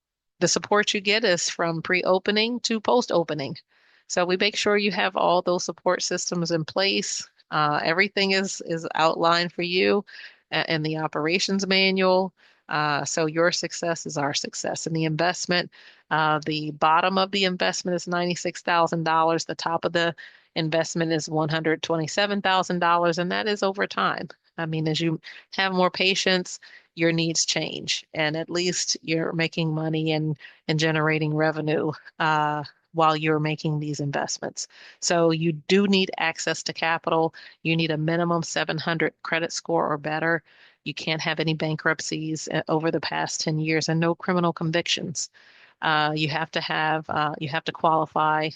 the support you get is from pre-opening to post-opening. So we make sure you have all those support systems in place. Everything is outlined for you in the operations manual. So your success is our success. And the investment, the bottom of the investment is $96,000. The top of the investment is $127,000, and that is over time. I mean, as you have more patients, your needs change, and at least you're making money and generating revenue while you're making these investments. So you do need access to capital. You need a minimum 700 credit score or better. You can't have any bankruptcies over the past 10 years and no criminal convictions. You have to qualify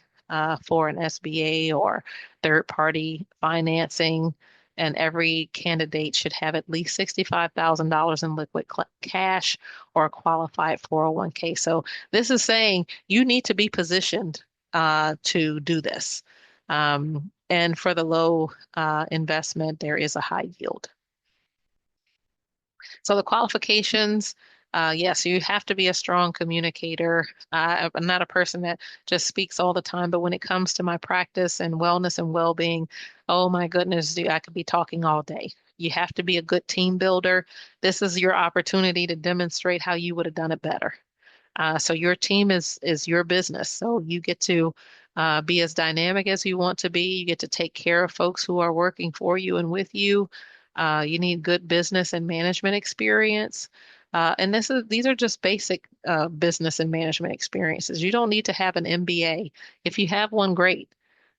for an SBA or third party financing, and every candidate should have at least $65,000 in liquid cash or a qualified 401k. So this is saying you need to be positioned to do this. And for the low investment, there is a high yield. So the qualifications, yes, you have to be a strong communicator. I'm not a person that just speaks all the time, but when it comes to my practice and wellness and well-being, oh my goodness, I could be talking all day. You have to be a good team builder. This is your opportunity to demonstrate how you would have done it better. So your team is your business. So you get to be as dynamic as you want to be. You get to take care of folks who are working for you and with you. You need good business and management experience. And these are just basic business and management experiences. You don't need to have an MBA. If you have one, great.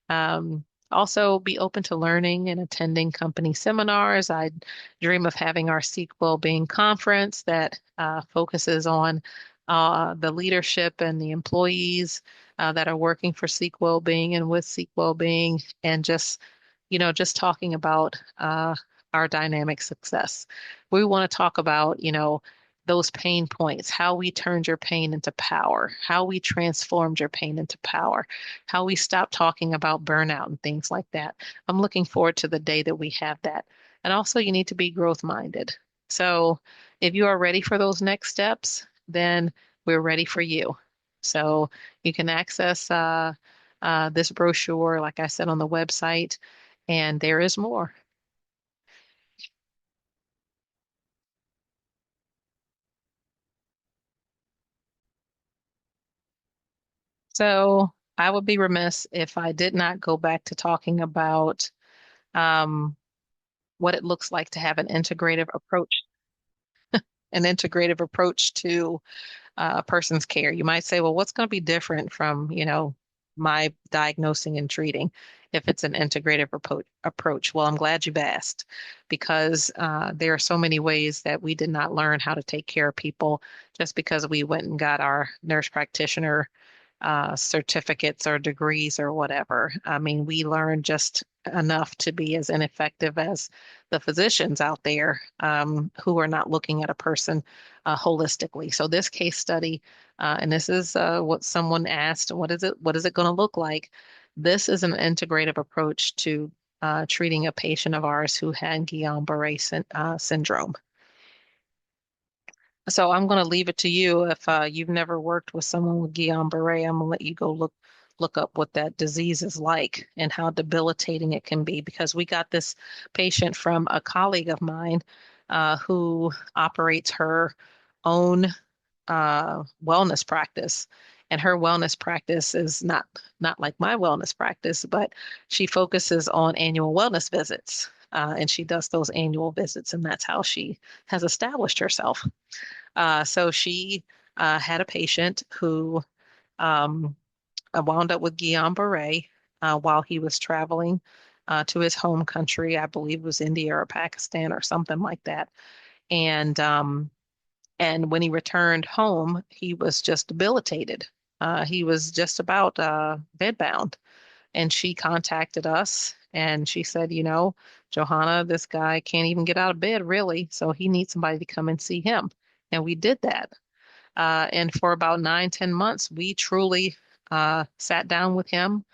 Um, Also, be open to learning and attending company seminars. I dream of having our Seek Wellbeing conference that focuses on the leadership and the employees that are working for Seek Wellbeing and with Seek Wellbeing, and just talking about our dynamic success. We want to talk about, those pain points, how we turned your pain into power, how we transformed your pain into power, how we stopped talking about burnout and things like that. I'm looking forward to the day that we have that. And also, you need to be growth minded. So, if you are ready for those next steps, then we're ready for you. So, you can access this brochure, like I said, on the website, and there is more. So, I would be remiss if I did not go back to talking about um, what it looks like to have an integrative approach to a person's care. You might say, well, what's going to be different from, my diagnosing and treating if it's an integrative approach? Well, I'm glad you've asked because there are so many ways that we did not learn how to take care of people just because we went and got our nurse practitioner certificates or degrees or whatever. I mean, we learn just enough to be as ineffective as the physicians out there who are not looking at a person holistically. So this case study, and this is what someone asked, what is it? What is it going to look like? This is an integrative approach to treating a patient of ours who had Guillain-Barré syndrome. So I'm going to leave it to you. If you've never worked with someone with Guillain-Barré, I'm going to let you go look up what that disease is like and how debilitating it can be. Because we got this patient from a colleague of mine who operates her own wellness practice, and her wellness practice is not like my wellness practice, but she focuses on annual wellness visits. And she does those annual visits, and that's how she has established herself. So she had a patient who um, wound up with Guillain-Barré while he was traveling to his home country. I believe it was India or Pakistan or something like that. And when he returned home, he was just debilitated. He was just about bedbound. And she contacted us and she said, Johanna, this guy can't even get out of bed really, so he needs somebody to come and see him. And we did that. And for about 9, 10 months, we truly sat down with him.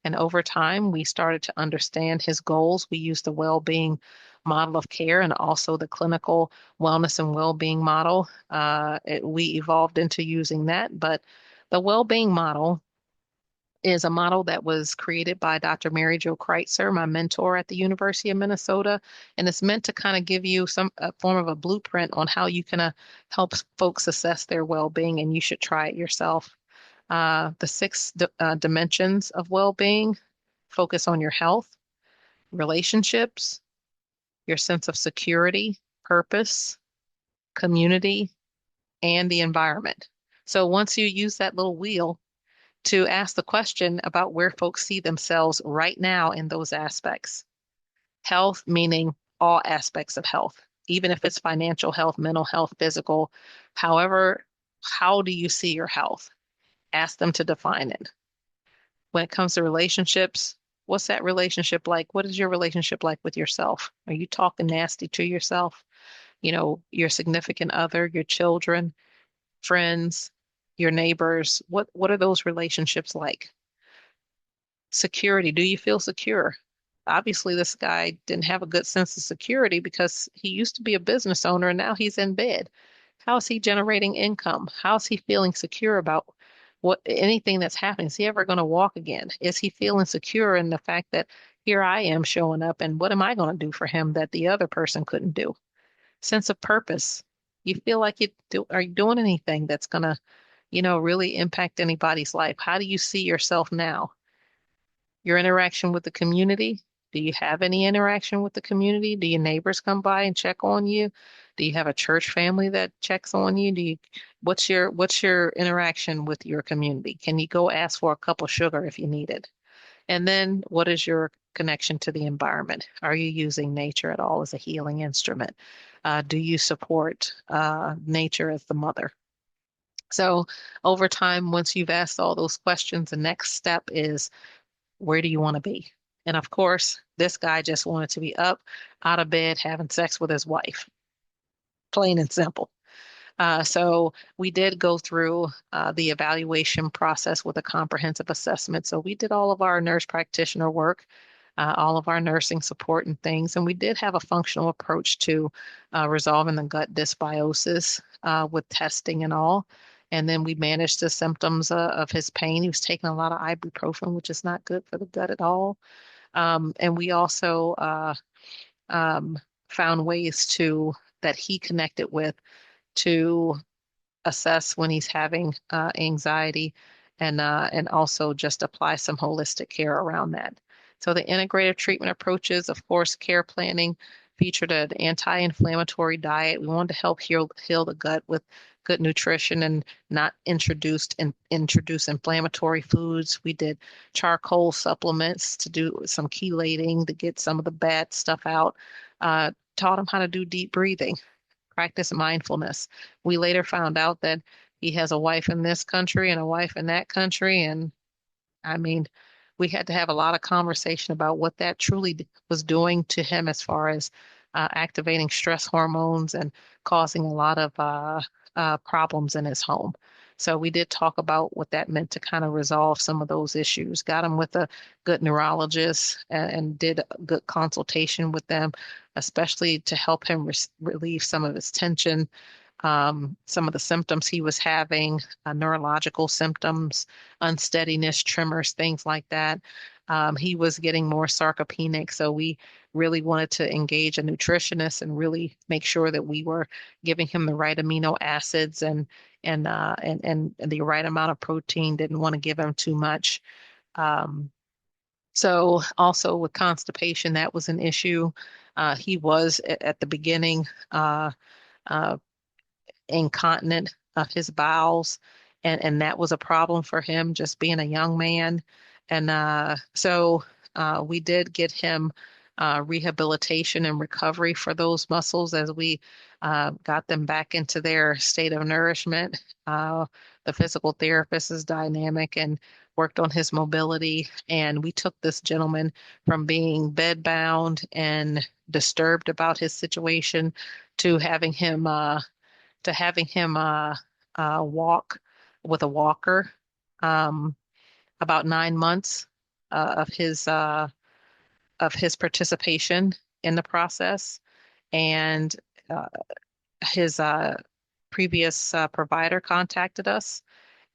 And over time, we started to understand his goals. We used the well-being model of care and also the clinical wellness and well-being model. We evolved into using that. But the well-being model is a model that was created by Dr. Mary Jo Kreitzer, my mentor at the University of Minnesota, and it's meant to kind of give you some a form of a blueprint on how you can help folks assess their well-being, and you should try it yourself. The six dimensions of well-being focus on your health, relationships, your sense of security, purpose, community, and the environment. So once you use that little wheel, to ask the question about where folks see themselves right now in those aspects. Health, meaning all aspects of health, even if it's financial health, mental health, physical. However, how do you see your health? Ask them to define it. When it comes to relationships, what's that relationship like? What is your relationship like with yourself? Are you talking nasty to yourself? Your significant other, your children, friends, your neighbors. What are those relationships like? Security. Do you feel secure? Obviously, this guy didn't have a good sense of security because he used to be a business owner and now he's in bed. How is he generating income? How is he feeling secure about anything that's happening? Is he ever going to walk again? Is he feeling secure in the fact that here I am showing up and what am I going to do for him that the other person couldn't do? Sense of purpose. You feel like are you doing anything that's going to, really impact anybody's life? How do you see yourself now? Your interaction with the community. Do you have any interaction with the community? Do your neighbors come by and check on you? Do you have a church family that checks on you? What's your interaction with your community? Can you go ask for a cup of sugar if you need it? And then what is your connection to the environment? Are you using nature at all as a healing instrument? Do you support nature as the mother? So over time, once you've asked all those questions, the next step is where do you want to be? And of course, this guy just wanted to be up, out of bed, having sex with his wife, plain and simple. So we did go through the evaluation process with a comprehensive assessment. So we did all of our nurse practitioner work, all of our nursing support and things, and we did have a functional approach to resolving the gut dysbiosis with testing and all. And then we managed the symptoms of his pain. He was taking a lot of ibuprofen, which is not good for the gut at all. And we also um, found ways to that he connected with to assess when he's having anxiety and also just apply some holistic care around that. So the integrative treatment approaches, of course, care planning featured an anti-inflammatory diet. We wanted to help heal the gut with good nutrition and not introduce inflammatory foods. We did charcoal supplements to do some chelating to get some of the bad stuff out. Taught him how to do deep breathing, practice mindfulness. We later found out that he has a wife in this country and a wife in that country. And I mean, we had to have a lot of conversation about what that truly was doing to him as far as activating stress hormones and causing a lot of problems in his home. So we did talk about what that meant to kind of resolve some of those issues. Got him with a good neurologist and did a good consultation with them, especially to help him relieve some of his tension, some of the symptoms he was having, neurological symptoms, unsteadiness, tremors, things like that. He was getting more sarcopenic, so we really wanted to engage a nutritionist and really make sure that we were giving him the right amino acids and the right amount of protein. Didn't want to give him too much. Um, so also with constipation, that was an issue. He was at the beginning. Uh, incontinent of his bowels, and that was a problem for him just being a young man. And so we did get him rehabilitation and recovery for those muscles as we got them back into their state of nourishment. The physical therapist is dynamic and worked on his mobility. And we took this gentleman from being bedbound and disturbed about his situation to having him walk with a walker, um, about 9 months of his participation in the process, and uh, his previous provider contacted us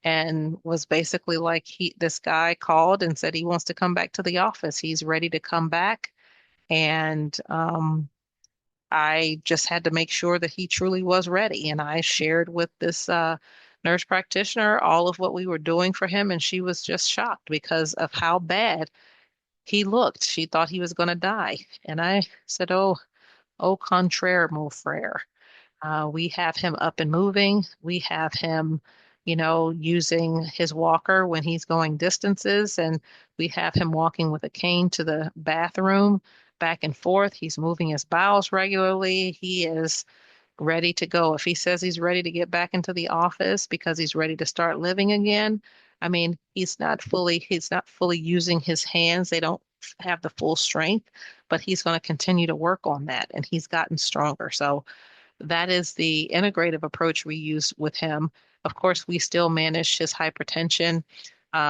and was basically like this guy called and said he wants to come back to the office. He's ready to come back, and I just had to make sure that he truly was ready. And I shared with this nurse practitioner all of what we were doing for him. And she was just shocked because of how bad he looked. She thought he was going to die. And I said, oh, au contraire, mon frere. We have him up and moving. We have him, using his walker when he's going distances, and we have him walking with a cane to the bathroom back and forth. He's moving his bowels regularly. He is ready to go. If he says he's ready to get back into the office because he's ready to start living again, I mean, he's not fully using his hands. They don't have the full strength, but he's going to continue to work on that, and he's gotten stronger. So that is the integrative approach we use with him. Of course, we still managed his hypertension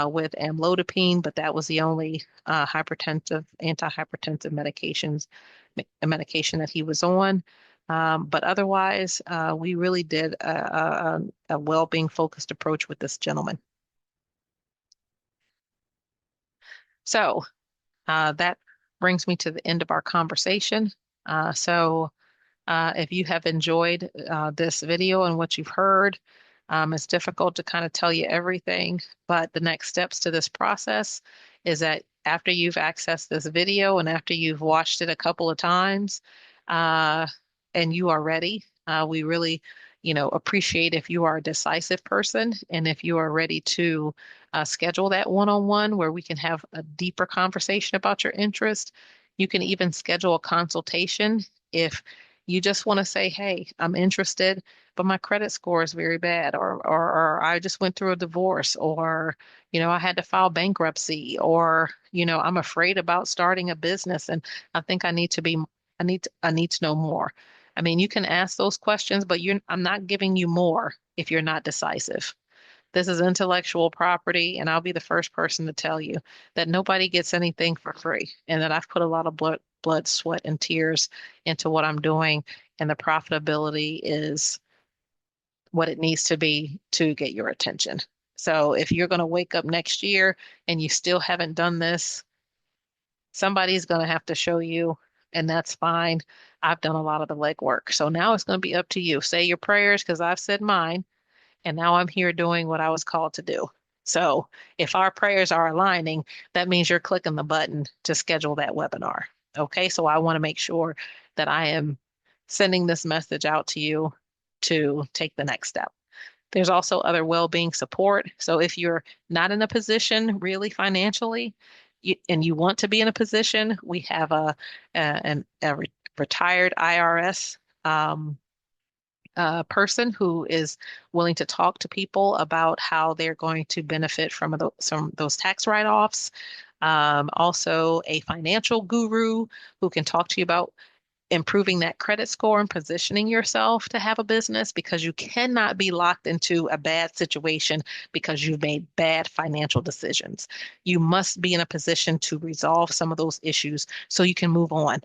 with amlodipine, but that was the only antihypertensive medication that he was on. But otherwise, we really did a well-being focused approach with this gentleman. So that brings me to the end of our conversation. So if you have enjoyed this video and what you've heard, it's difficult to kind of tell you everything, but the next steps to this process is that after you've accessed this video and after you've watched it a couple of times, uh, and you are ready, we really, appreciate if you are a decisive person and if you are ready to schedule that one-on-one where we can have a deeper conversation about your interest. You can even schedule a consultation if you just want to say, hey, I'm interested, but my credit score is very bad, or I just went through a divorce, or I had to file bankruptcy, or I'm afraid about starting a business and I think I need to know more. I mean, you can ask those questions, but I'm not giving you more if you're not decisive. This is intellectual property, and I'll be the first person to tell you that nobody gets anything for free, and that I've put a lot of blood, sweat, and tears into what I'm doing, and the profitability is what it needs to be to get your attention. So if you're going to wake up next year and you still haven't done this, somebody's going to have to show you, and that's fine. I've done a lot of the legwork. So now it's going to be up to you. Say your prayers because I've said mine, and now I'm here doing what I was called to do. So if our prayers are aligning, that means you're clicking the button to schedule that webinar. Okay, so I want to make sure that I am sending this message out to you to take the next step. There's also other well-being support. So if you're not in a position really financially, and you want to be in a position, we have a retired IRS person who is willing to talk to people about how they're going to benefit from some of those tax write-offs. Also, a financial guru who can talk to you about improving that credit score and positioning yourself to have a business because you cannot be locked into a bad situation because you've made bad financial decisions. You must be in a position to resolve some of those issues so you can move on.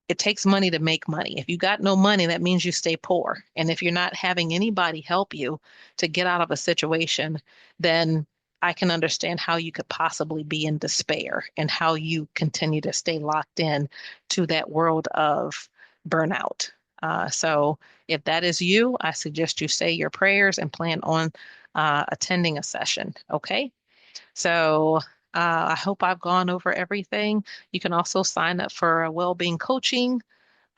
It takes money to make money. If you got no money, that means you stay poor. And if you're not having anybody help you to get out of a situation, then I can understand how you could possibly be in despair and how you continue to stay locked in to that world of burnout. So if that is you, I suggest you say your prayers and plan on attending a session. Okay. So I hope I've gone over everything. You can also sign up for a well-being coaching,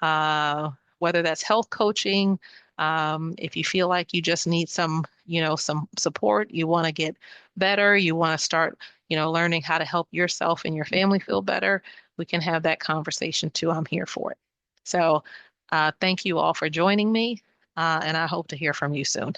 uh, whether that's health coaching. If you feel like you just need some support, you want to get better, you want to start, learning how to help yourself and your family feel better, we can have that conversation too. I'm here for it. So thank you all for joining me, and I hope to hear from you soon.